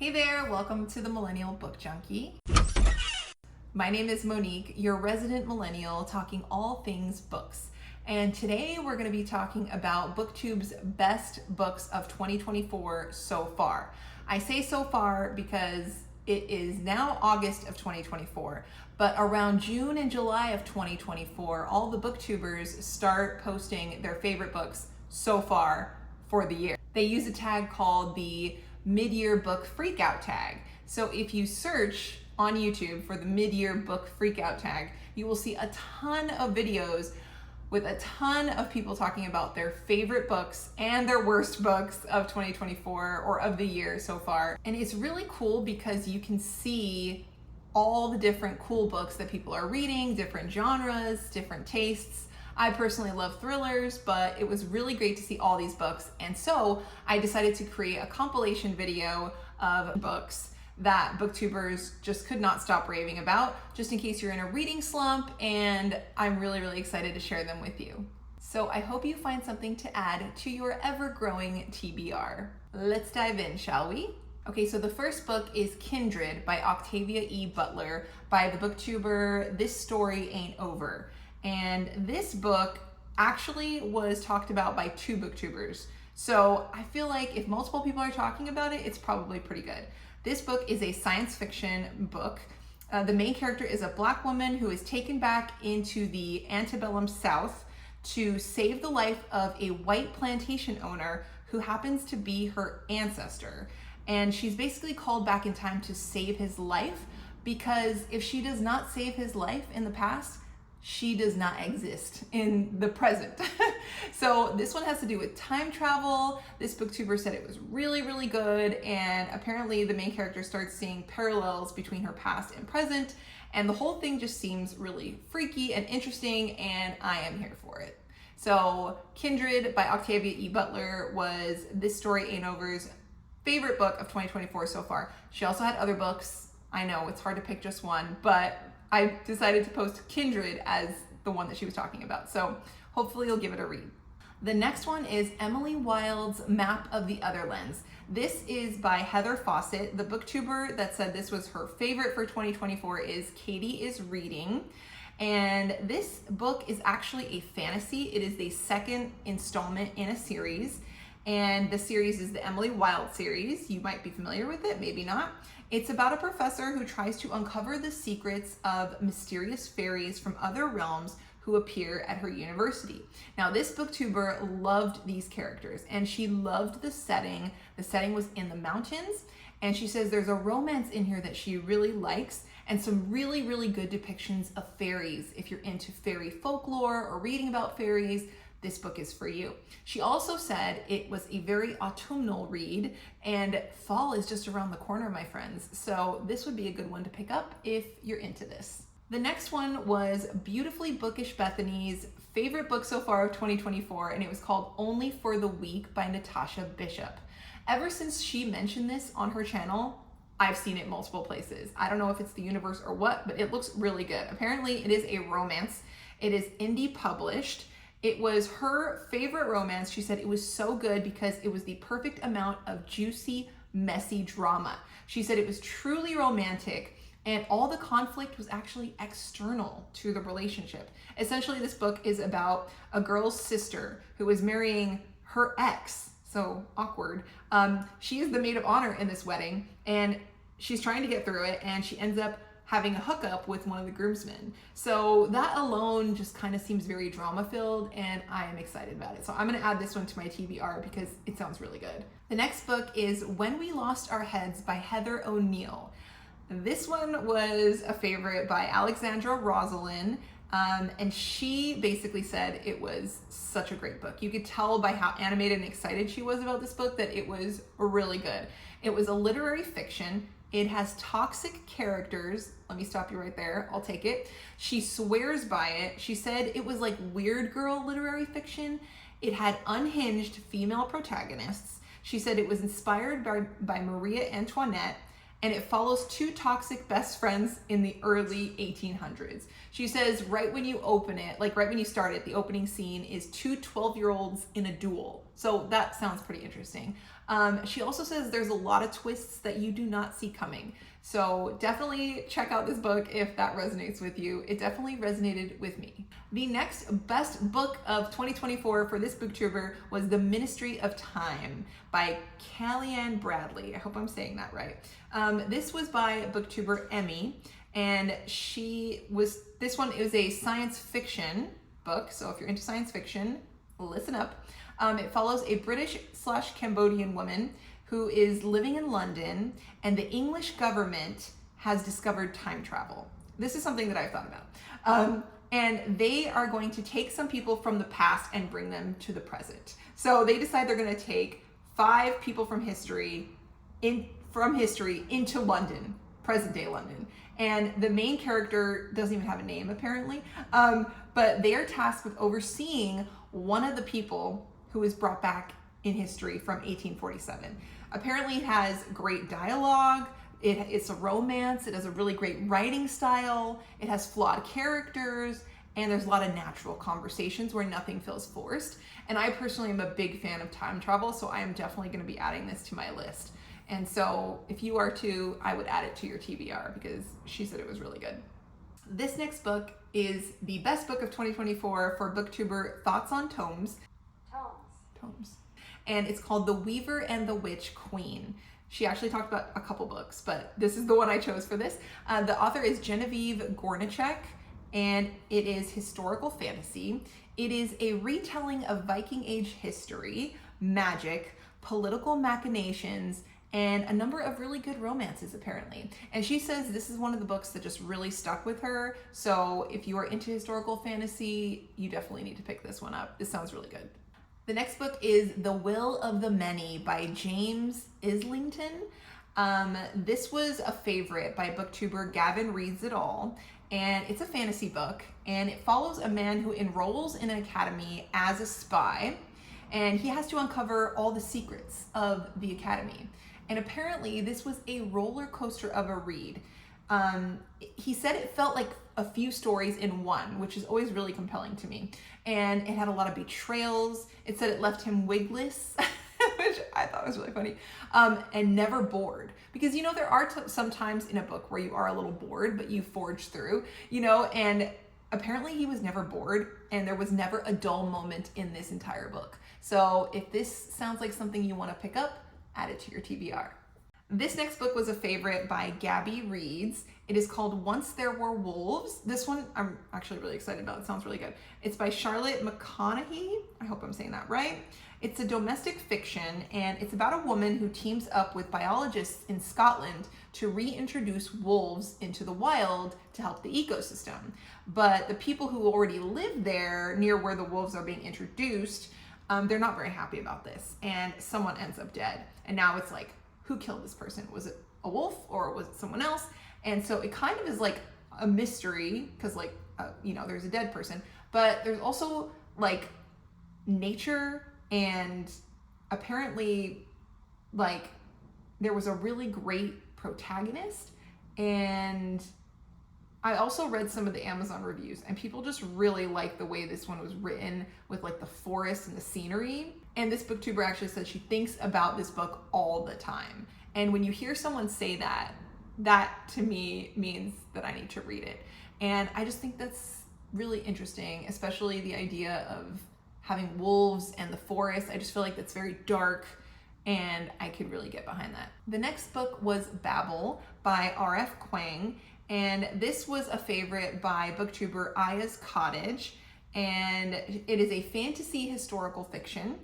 Hey there, welcome to the Millennial Book Junkie. My name is Monique, your resident millennial talking all things books. And today we're going to be talking about Booktube's best books of 2024 so far. I say so far because it is now August of 2024, but around June and July of 2024, all the Booktubers start posting their favorite books so far for the year. They use a tag called the Mid-Year Book Freakout tag. So if you search on YouTube for the Mid-Year Book Freakout tag, you will see a ton of videos with a ton of people talking about their favorite books and their worst books of 2024 or of the year so far. And it's really cool because you can see all the different cool books that people are reading, different genres, different tastes. I personally love thrillers, but it was really great to see all these books. And so I decided to create a compilation video of books that Booktubers just could not stop raving about, just in case you're in a reading slump, and I'm really excited to share them with you. So I hope you find something to add to your ever-growing TBR. Let's dive in, shall we? Okay, so the first book is Kindred by Octavia E. Butler by the booktuber This Story Ain't Over. And this book actually was talked about by two booktubers. So I feel like if multiple people are talking about it, it's probably pretty good. This book is a science fiction book. The main character is a Black woman who is taken back into the antebellum South to save the life of a white plantation owner who happens to be her ancestor. And she's basically called back in time to save his life, because if she does not save his life in the past, she does not exist in the present. So this one has to do with time travel. This booktuber said it was really good, and apparently the main character starts seeing parallels between her past and present, and the whole thing just seems really freaky and interesting, and I am here for it. So Kindred by Octavia E. Butler was This Story Ain't Over's favorite book of 2024 so far. She also had other books. I know it's hard to pick just one, but I decided to post Kindred as the one that she was talking about. So hopefully you'll give it a read. The next one is Emily Wilde's Map of the Otherlands. This is by Heather Fawcett. The booktuber that said this was her favorite for 2024 is Katie is Reading. And this book is actually a fantasy. It is the second installment in a series. And the series is the Emily Wilde series. You might be familiar with it, maybe not. It's about a professor who tries to uncover the secrets of mysterious fairies from other realms who appear at her university. Now, this booktuber loved these characters, and she loved the setting. The setting was in the mountains, and she says there's a romance in here that she really likes, and some really good depictions of fairies. If you're into fairy folklore or reading about fairies, this book is for you. She also said it was a very autumnal read, and fall is just around the corner, my friends. So this would be a good one to pick up if you're into this. The next one was Beautifully Bookish Bethany's favorite book so far of 2024, and it was called Only for the Week by Natasha Bishop. Ever since she mentioned this on her channel, I've seen it multiple places. I don't know if it's the universe or what, but it looks really good. Apparently it is a romance. It is indie published. It was her favorite romance. She said it was so good because it was the perfect amount of juicy, messy drama. She said it was truly romantic, and all the conflict was actually external to the relationship. Essentially, this book is about a girl's sister who is marrying her ex. So awkward. She is the maid of honor in this wedding, and she's trying to get through it, and she ends up having a hookup with one of the groomsmen. So that alone just kind of seems very drama filled, and I am excited about it. So I'm gonna add this one to my TBR because it sounds really good. The next book is When We Lost Our Heads by Heather O'Neill. This one was a favorite by Alexandra Rosalind, and she basically said it was such a great book. You could tell by how animated and excited she was about this book that it was really good. It was a literary fiction. It has toxic characters. Let me stop you right there. I'll take it. She swears by it. She said it was like weird girl literary fiction. It had unhinged female protagonists. She said it was inspired by Maria Antoinette, and it follows two toxic best friends in the early 1800s. She says right when you open it, like right when you start it, the opening scene is two 12-year-olds in a duel. So that sounds pretty interesting. She also says there's a lot of twists that you do not see coming. So definitely check out this book if that resonates with you. It definitely resonated with me. The next best book of 2024 for this booktuber was The Ministry of Time by Kaliane Bradley. I hope I'm saying that right. This was by booktuber Emmy, and this one is a science fiction book. So if you're into science fiction, listen up. It follows a British/Cambodian woman who is living in London, and the English government has discovered time travel. This is something that I've thought about. And they are going to take some people from the past and bring them to the present. So they decide they're going to take 5 people from history into London, present day London. And the main character doesn't even have a name apparently, but they are tasked with overseeing one of the people who was brought back in history from 1847. Apparently it has great dialogue, it's a romance, it has a really great writing style, it has flawed characters, and there's a lot of natural conversations where nothing feels forced. And I personally am a big fan of time travel, so I am definitely going to be adding this to my list. And so if you are too, I would add it to your TBR because she said it was really good. This next book is the best book of 2024 for booktuber Thoughts on Tomes. And it's called The Weaver and the Witch Queen. She actually talked about a couple books, but this is the one I chose for this. The author is Genevieve Gornichec, and it is historical fantasy. It is a retelling of Viking Age history, magic, political machinations, and a number of really good romances apparently. And she says this is one of the books that just really stuck with her. So if you are into historical fantasy, you definitely need to pick this one up. This sounds really good. The next book is The Will of the Many by James Islington. This was a favorite by booktuber Gavin Reads It All, and it's a fantasy book, and it follows a man who enrolls in an academy as a spy, and he has to uncover all the secrets of the academy. And apparently this was a roller coaster of a read. He said it felt like a few stories in one, which is always really compelling to me. And it had a lot of betrayals. It said it left him wigless, which I thought was really funny, and never bored. Because, you know, there are some times in a book where you are a little bored, but you forge through, you know, and apparently he was never bored, and there was never a dull moment in this entire book. So if this sounds like something you want to pick up, add it to your TBR. This next book was a favorite by Gabby Reads. It is called Once There Were Wolves. This one I'm actually really excited about. It sounds really good. It's by Charlotte McConaghy. I hope I'm saying that right. It's a domestic fiction, and it's about a woman who teams up with biologists in Scotland to reintroduce wolves into the wild to help the ecosystem. But the people who already live there near where the wolves are being introduced, they're not very happy about this, and someone ends up dead. And now it's like, who killed this person? Was it a wolf or was it someone else? And so it kind of is like a mystery because like, you know, there's a dead person, but there's also like nature, and apparently like there was a really great protagonist. And I also read some of the Amazon reviews, and people just really like the way this one was written with like the forest and the scenery. And this booktuber actually said she thinks about this book all the time. And when you hear someone say that, that to me means that I need to read it. And I just think that's really interesting, especially the idea of having wolves and the forest. I just feel like that's very dark, and I could really get behind that. The next book was Babel by RF Kuang, and this was a favorite by booktuber Aya's Cottage, and it is a fantasy historical fiction,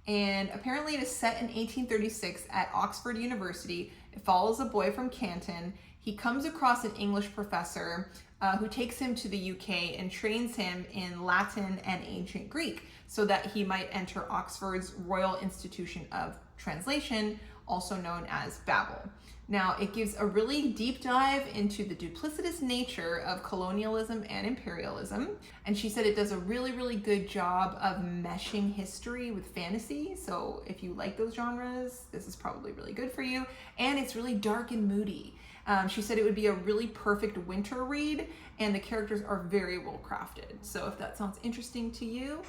and apparently it is set in 1836 at Oxford University. It follows a boy from Canton. He comes across an English professor who takes him to the UK and trains him in Latin and ancient Greek so that he might enter Oxford's Royal Institution of Translation, also known as Babel. Now, it gives a really deep dive into the duplicitous nature of colonialism and imperialism. And she said it does a really, really good job of meshing history with fantasy. So if you like those genres, this is probably really good for you. And it's really dark and moody. She said it would be a really perfect winter read, and the characters are very well crafted. So if that sounds interesting to you,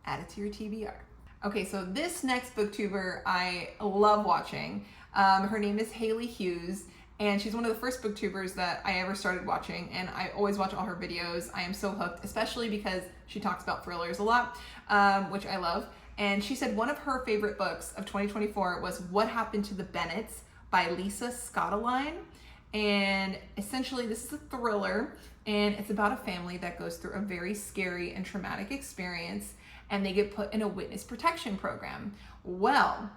add it to your TBR. Okay, so this next booktuber I love watching. Her name is Haley Hughes, and she's one of the first booktubers that I ever started watching, and I always watch all her videos. I am so hooked, especially because she talks about thrillers a lot, which I love. And she said one of her favorite books of 2024 was What Happened to the Bennets by Lisa Scottoline. And essentially this is a thriller, and it's about a family that goes through a very scary and traumatic experience, and they get put in a witness protection program. Well,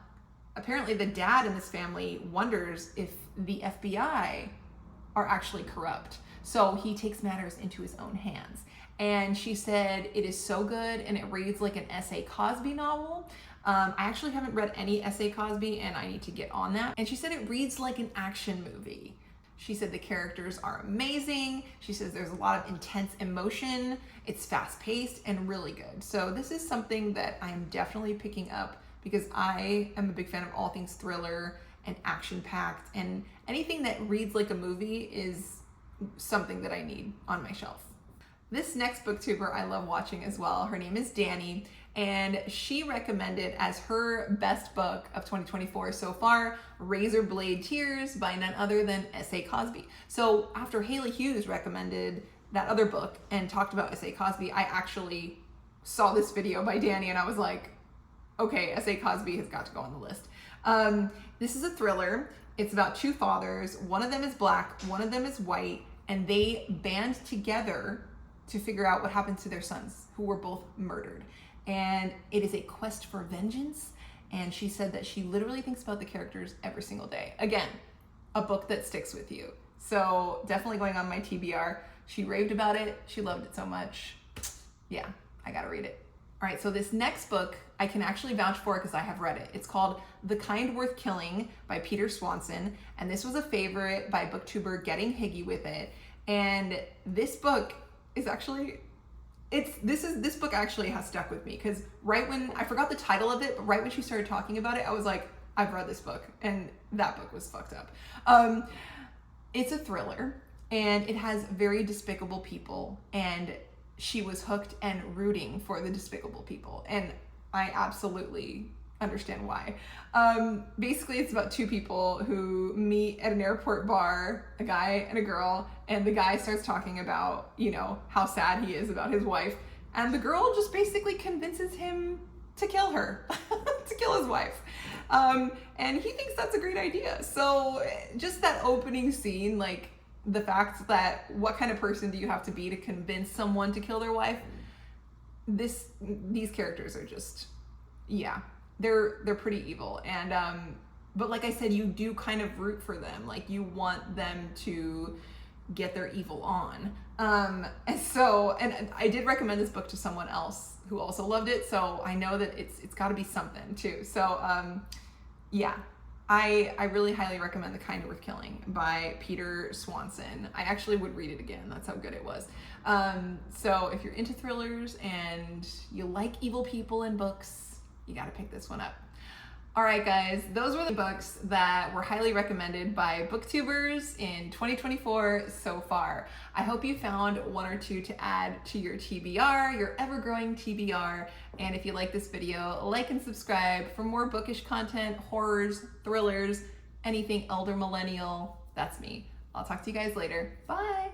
apparently the dad in this family wonders if the FBI are actually corrupt. So he takes matters into his own hands. And she said it is so good, and it reads like an S.A. Cosby novel. I actually haven't read any S.A. Cosby, and I need to get on that. And she said it reads like an action movie. She said the characters are amazing. She says there's a lot of intense emotion. It's fast paced and really good. So this is something that I am definitely picking up because I am a big fan of all things thriller and action packed, and anything that reads like a movie is something that I need on my shelf. This next booktuber I love watching as well. Her name is Danny, and she recommended as her best book of 2024 so far, Razorblade Tears by none other than S.A. Cosby. So after Haley Hughes recommended that other book and talked about S.A. Cosby, I actually saw this video by Danny and I was like, okay, S.A. Cosby has got to go on the list. This is a thriller. It's about two fathers. One of them is black, one of them is white, and they band together to figure out what happened to their sons, who were both murdered. And it is a quest for vengeance. And she said that she literally thinks about the characters every single day. Again, a book that sticks with you. So definitely going on my TBR. She raved about it. She loved it so much. Yeah, I gotta read it. All right, so this next book I can actually vouch for because I have read it. It's called The Kind Worth Killing by Peter Swanson. And this was a favorite by booktuber Getting Higgy With It. And this book is actually, this book actually has stuck with me because right when, I forgot the title of it, but right when she started talking about it, I was like, I've read this book, and that book was fucked up. It's a thriller, and it has very despicable people, and she was hooked and rooting for the despicable people, and I absolutely understand why. Basically, it's about two people who meet at an airport bar, a guy and a girl, and the guy starts talking about, you know, how sad he is about his wife, and the girl just basically convinces him to kill her, to kill his wife. And he thinks that's a great idea. So just that opening scene, like the fact that what kind of person do you have to be to convince someone to kill their wife? These characters are just, yeah, they're pretty evil. And but like I said, you do kind of root for them. Like you want them to get their evil on. And I did recommend this book to someone else who also loved it, so I know that it's got to be something too. So yeah, I really highly recommend The Kind Worth Killing by Peter Swanson. I actually would read it again. That's how good it was. So if you're into thrillers and you like evil people in books, you got to pick this one up. All right, guys, those were the books that were highly recommended by booktubers in 2024 so far. I hope you found one or two to add to your TBR, your ever-growing TBR. And if you like this video, like and subscribe for more bookish content, horrors, thrillers, anything elder millennial. That's me. I'll talk to you guys later. Bye.